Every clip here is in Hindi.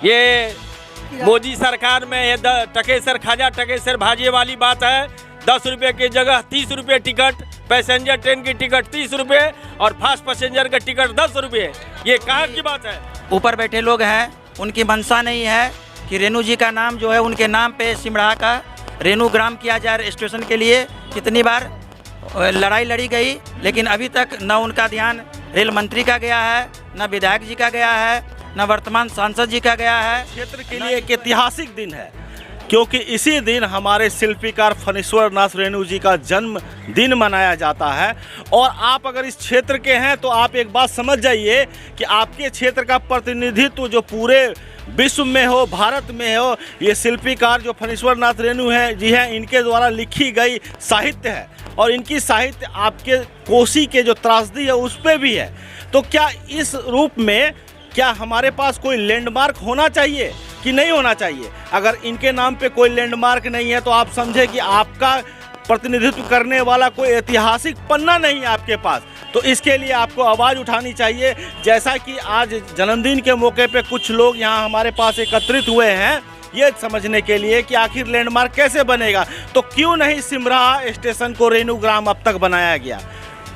ये मोदी सरकार में ये टकेसर खाजा टकेसर भाजी वाली बात है। 10 रुपये की जगह 30 रुपये टिकट, पैसेंजर ट्रेन की टिकट 30 रुपये और फास्ट पैसेंजर का टिकट 10 रुपये। ये कहाँ की बात है? ऊपर बैठे लोग हैं, उनकी मंशा नहीं है कि रेणु जी का नाम जो है उनके नाम पे सिमड़ा का रेणु ग्राम किया जाए। स्टेशन के लिए कितनी बार लड़ाई लड़ी गई, लेकिन अभी तक न उनका ध्यान रेल मंत्री का गया है, न विधायक जी का गया है, न वर्तमान सांसद जी का गया है। क्षेत्र के लिए एक ऐतिहासिक दिन है, क्योंकि इसी दिन हमारे शिल्पीकार फणीश्वर नाथ रेणु जी का जन्म दिन मनाया जाता है। और आप अगर इस क्षेत्र के हैं तो आप एक बात समझ जाइए कि आपके क्षेत्र का प्रतिनिधित्व जो पूरे विश्व में हो, भारत में हो, ये शिल्पीकार जो फणीश्वर नाथ रेणु हैं जी हैं, इनके द्वारा लिखी गई साहित्य है। और इनकी साहित्य आपके कोसी के जो त्रासदी है उस पर भी है। तो क्या इस रूप में क्या हमारे पास कोई लैंडमार्क होना चाहिए कि नहीं होना चाहिए? अगर इनके नाम पे कोई लैंडमार्क नहीं है तो आप समझे कि आपका प्रतिनिधित्व करने वाला कोई ऐतिहासिक पन्ना नहीं है आपके पास। तो इसके लिए आपको आवाज़ उठानी चाहिए। जैसा कि आज जन्मदिन के मौके पे कुछ लोग यहाँ हमारे पास एकत्रित हुए हैं ये समझने के लिए कि आखिर लैंडमार्क कैसे बनेगा। तो क्यों नहीं सिमरा स्टेशन को रेणु ग्राम अब तक बनाया गया,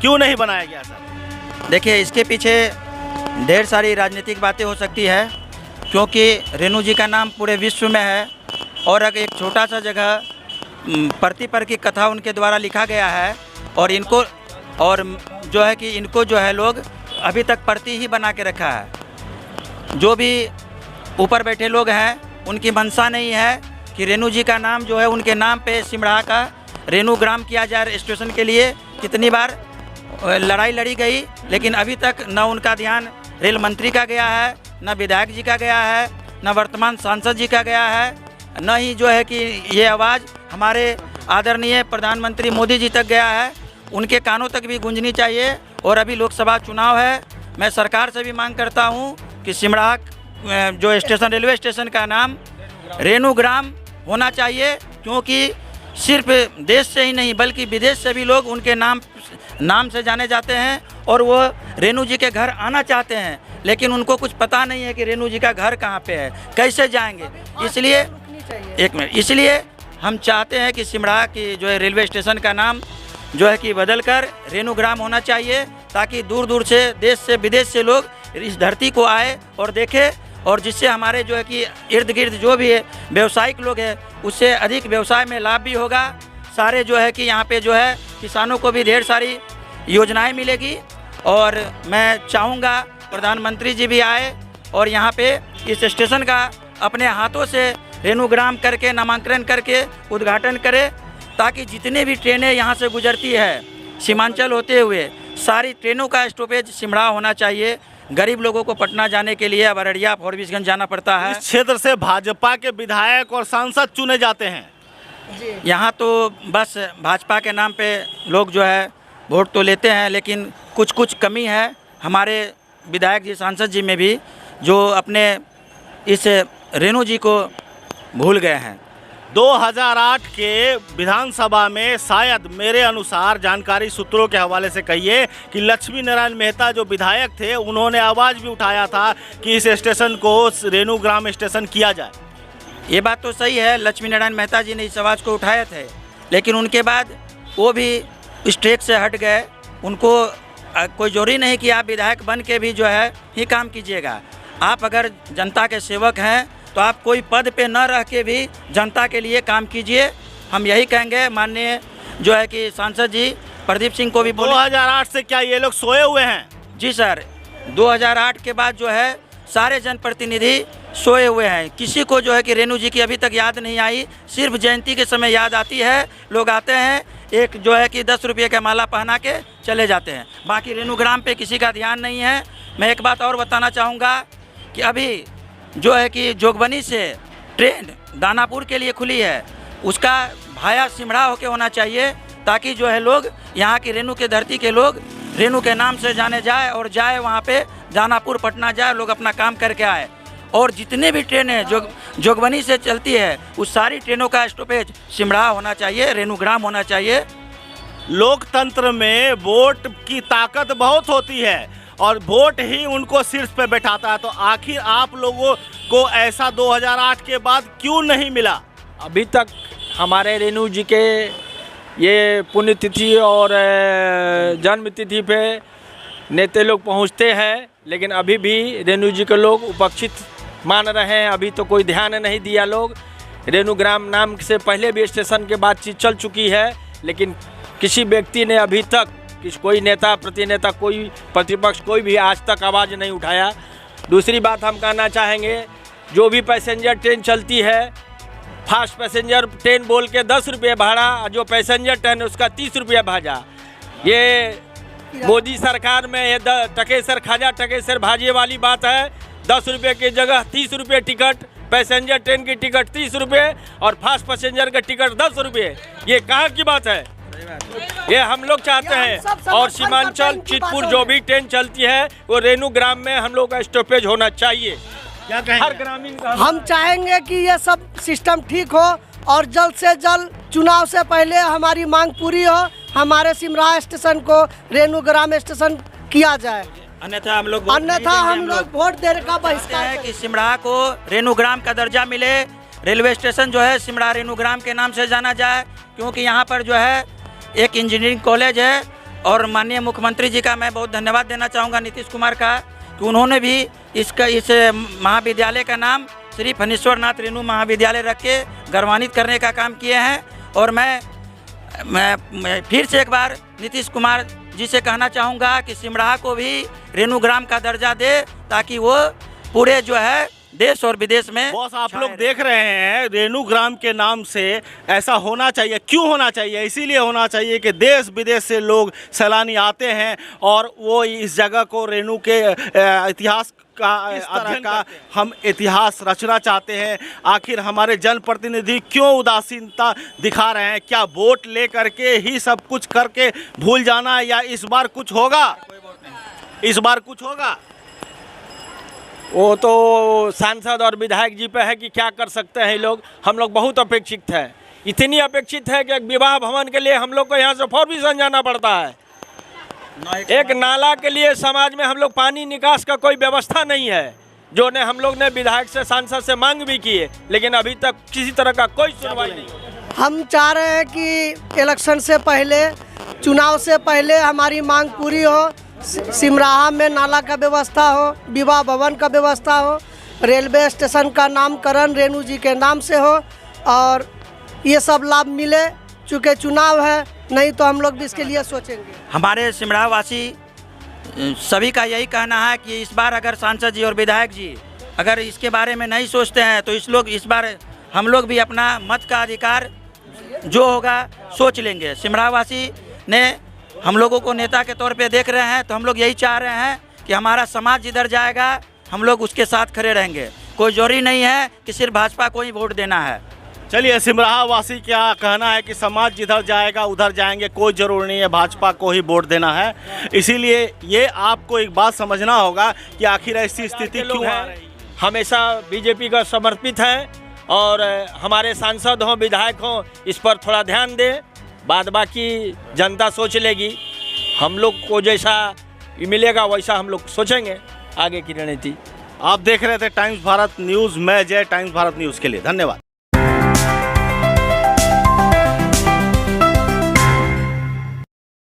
क्यों नहीं बनाया गया सर? देखिए, इसके पीछे ढेर सारी राजनीतिक बातें हो सकती है, क्योंकि रेणु जी का नाम पूरे विश्व में है और अगर एक छोटा सा जगह प्रति पर की कथा उनके द्वारा लिखा गया है और इनको जो है कि इनको जो है लोग अभी तक प्रति ही बना के रखा है। जो भी ऊपर बैठे लोग हैं उनकी मंशा नहीं है कि रेणु जी का नाम जो है उनके नाम पे सिमड़ा का रेणु ग्राम किया जाए। स्टेशन के लिए कितनी बार लड़ाई लड़ी गई, लेकिन अभी तक न उनका ध्यान रेल मंत्री का गया है, न विधायक जी का गया है, न वर्तमान सांसद जी का गया है, न ही जो है कि ये आवाज़ हमारे आदरणीय प्रधानमंत्री मोदी जी तक गया है। उनके कानों तक भी गूंजनी चाहिए। और अभी लोकसभा चुनाव है, मैं सरकार से भी मांग करता हूँ कि सिमड़ा जो स्टेशन रेलवे स्टेशन का नाम रेणु ग्राम होना चाहिए, क्योंकि सिर्फ देश से ही नहीं बल्कि विदेश से भी लोग उनके नाम से जाने जाते हैं और वो रेणु जी के घर आना चाहते हैं, लेकिन उनको कुछ पता नहीं है कि रेणु जी का घर कहाँ पे है, कैसे जाएंगे। इसलिए हम चाहते हैं कि सिमड़ा की जो है रेलवे स्टेशन का नाम जो है कि बदल कर रेणु ग्राम होना चाहिए, ताकि दूर दूर से देश से विदेश से लोग इस धरती को आए और देखें, और जिससे हमारे जो है कि इर्द गिर्द जो भी है व्यवसायिक लोग हैं उससे अधिक व्यवसाय में लाभ भी होगा। सारे जो है कि यहाँ पे जो है किसानों को भी ढेर सारी योजनाएं मिलेगी। और मैं चाहूँगा प्रधानमंत्री जी भी आए और यहाँ पे इस स्टेशन का अपने हाथों से रेणु ग्राम करके नामांकन करके उद्घाटन करे, ताकि जितने भी ट्रेनें यहाँ से गुजरती है सीमांचल होते हुए सारी ट्रेनों का स्टॉपेज सिमड़ा होना चाहिए। गरीब लोगों को पटना जाने के लिए अब अररिया फॉरबिसगंज जाना पड़ता है। इस क्षेत्र से भाजपा के विधायक और सांसद चुने जाते हैं। यहाँ तो बस भाजपा के नाम पे लोग जो है वोट तो लेते हैं, लेकिन कुछ कुछ कमी है हमारे विधायक जी सांसद जी में भी, जो अपने इस रेणु जी को भूल गए हैं। 2008 के विधानसभा में शायद मेरे अनुसार जानकारी सूत्रों के हवाले से कहिए कि लक्ष्मी नारायण मेहता जो विधायक थे उन्होंने आवाज़ भी उठाया था कि इस स्टेशन को रेणु ग्राम स्टेशन किया जाए। ये बात तो सही है, लक्ष्मी नारायण मेहता जी ने इस आवाज़ को उठाए थे, लेकिन उनके बाद वो भी इस ट्रैक से हट गए। उनको कोई जरूरी नहीं कि आप विधायक बन के भी जो है ही काम कीजिएगा। आप अगर जनता के सेवक हैं तो आप कोई पद पे न रह के भी जनता के लिए काम कीजिए। हम यही कहेंगे माननीय जो है कि सांसद जी प्रदीप सिंह को भी 2008 से क्या ये लोग सोए हुए हैं? जी सर, 2008 के बाद जो है सारे जनप्रतिनिधि सोए हुए हैं। किसी को जो है कि रेणु जी की अभी तक याद नहीं आई, सिर्फ जयंती के समय याद आती है। लोग आते हैं, एक जो है कि 10 रुपये का माला पहना के चले जाते हैं, बाकी रेणु ग्राम पे किसी का ध्यान नहीं है। मैं एक बात और बताना चाहूँगा कि अभी जो है कि जोगबनी से ट्रेन दानापुर के लिए खुली है, उसका भाया सिमड़ा होके होना चाहिए, ताकि जो है लोग यहाँ की रेणु के धरती के लोग रेणु के नाम से जाने जाए और जाए वहाँ पे दानापुर पटना जाए, लोग अपना काम करके आए। और जितने भी ट्रेनें जोगबनी से चलती है उस सारी ट्रेनों का स्टॉपेज सिमड़ा होना चाहिए, रेणु ग्राम होना चाहिए। लोकतंत्र में वोट की ताकत बहुत होती है और वोट ही उनको शीर्ष पे बैठाता है। तो आखिर आप लोगों को ऐसा 2008 के बाद क्यों नहीं मिला? अभी तक हमारे रेणु जी के ये पुण्यतिथि और जन्मतिथि पे नेता लोग पहुंचते हैं, लेकिन अभी भी रेणु जी के लोग उपेक्षित मान रहे हैं। अभी तो कोई ध्यान नहीं दिया लोग। रेणु ग्राम नाम से पहले भी स्टेशन के बातचीत चल चुकी है, लेकिन किसी व्यक्ति ने अभी तक कोई नेता प्रतिनेता कोई प्रतिपक्ष कोई भी आज तक आवाज़ नहीं उठाया। दूसरी बात हम कहना चाहेंगे, जो भी पैसेंजर ट्रेन चलती है, फास्ट पैसेंजर ट्रेन बोल के 10 रुपये भाड़ा, जो पैसेंजर ट्रेन है उसका 30 रुपये भाड़ा। ये मोदी सरकार में ये टकेसर खाजा टकेसर भाजे वाली बात है। 10 रुपये की जगह 30 रुपये टिकट, पैसेंजर ट्रेन की टिकट 30 रुपये और फास्ट पैसेंजर का टिकट 10 रुपये। ये कहाँ की बात है? ये हम लोग चाहते हैं। और सीमांचल चितपुर जो भी ट्रेन चलती है वो रेणु ग्राम में हम लोग का स्टॉपेज होना चाहिए। क्या कहेंगे? हर ग्रामीण का हम चाहेंगे कि ये सब सिस्टम ठीक हो और जल्द से जल्द चुनाव से पहले हमारी मांग पूरी हो। हमारे सिमराहा स्टेशन को रेणु ग्राम स्टेशन किया जाए, अन्यथा हम लोग वोट देने का बहिष्कार है कि सिमराहा को रेणु ग्राम का दर्जा मिले। रेलवे स्टेशन जो है सिमराहा रेणु ग्राम के नाम से जाना जाए, क्योंकि यहाँ पर जो है एक इंजीनियरिंग कॉलेज है। और माननीय मुख्यमंत्री जी का मैं बहुत धन्यवाद देना चाहूँगा, नीतीश कुमार का, कि उन्होंने भी इस महाविद्यालय का नाम श्री फणीश्वर नाथ रेणु महाविद्यालय रख के गौरवान्वित करने का काम किए हैं। और मैं फिर से एक बार नीतीश कुमार जी से कहना चाहूँगा कि सिमराहा को भी रेणु ग्राम का दर्जा दे, ताकि वो पूरे जो है देश और विदेश में। बॉस, आप लोग देख रहे हैं रेणु ग्राम के नाम से ऐसा होना चाहिए। क्यों होना चाहिए? इसीलिए होना चाहिए कि देश विदेश से लोग सैलानी आते हैं और वो इस जगह को रेणु के इतिहास का अध्ययन का हम इतिहास रचना चाहते हैं। आखिर हमारे जनप्रतिनिधि क्यों उदासीनता दिखा रहे हैं? क्या वोट ले करके ही सब कुछ करके भूल जाना, या इस बार कुछ होगा? इस बार कुछ होगा? वो तो सांसद और विधायक जी पे है कि क्या कर सकते हैं लोग। हम लोग बहुत अपेक्षित है, इतनी अपेक्षित है कि एक विवाह भवन के लिए हम लोग को यहाँ से फॉर्मेशन जाना पड़ता है। एक नाला के लिए समाज में हम लोग पानी निकास का कोई व्यवस्था नहीं है, जो ने हम लोग ने विधायक से सांसद से मांग भी की है, लेकिन अभी तक किसी तरह का कोई सुनवाई नहीं। हम चाह रहे हैं कि इलेक्शन से पहले, चुनाव से पहले हमारी मांग पूरी हो। सिमराहा में नाला का व्यवस्था हो, विवाह भवन का व्यवस्था हो, रेलवे स्टेशन का नामकरण रेणु जी के नाम से हो और ये सब लाभ मिले। चूँकि चुनाव है, नहीं तो हम लोग भी इसके लिए सोचेंगे। हमारे सिमराहा वासी सभी का यही कहना है कि इस बार अगर सांसद जी और विधायक जी अगर इसके बारे में नहीं सोचते हैं तो इस बार हम लोग भी अपना मत का अधिकार जो होगा सोच लेंगे। सिमराहा वासी ने हम लोगों को नेता के तौर पे देख रहे हैं, तो हम लोग यही चाह रहे हैं कि हमारा समाज जिधर जाएगा हम लोग उसके साथ खड़े रहेंगे। कोई जरूरी नहीं है कि सिर्फ भाजपा को ही वोट देना है। चलिए, सिमराहा वासी क्या कहना है कि समाज जिधर जाएगा उधर जाएंगे, कोई ज़रूर नहीं है भाजपा को ही वोट देना है। इसीलिए ये आपको एक बात समझना होगा कि आखिर ऐसी स्थिति क्यों आ रही है। हमेशा बीजेपी का समर्पित है और हमारे सांसद हों विधायक हों इस पर थोड़ा ध्यान दें, बाद बाकी जनता सोच लेगी। हम लोग को जैसा मिलेगा वैसा हम लोग सोचेंगे आगे की रणनीति। आप देख रहे थे टाइम्स भारत न्यूज़। मैं जय, टाइम्स भारत न्यूज़ के लिए धन्यवाद।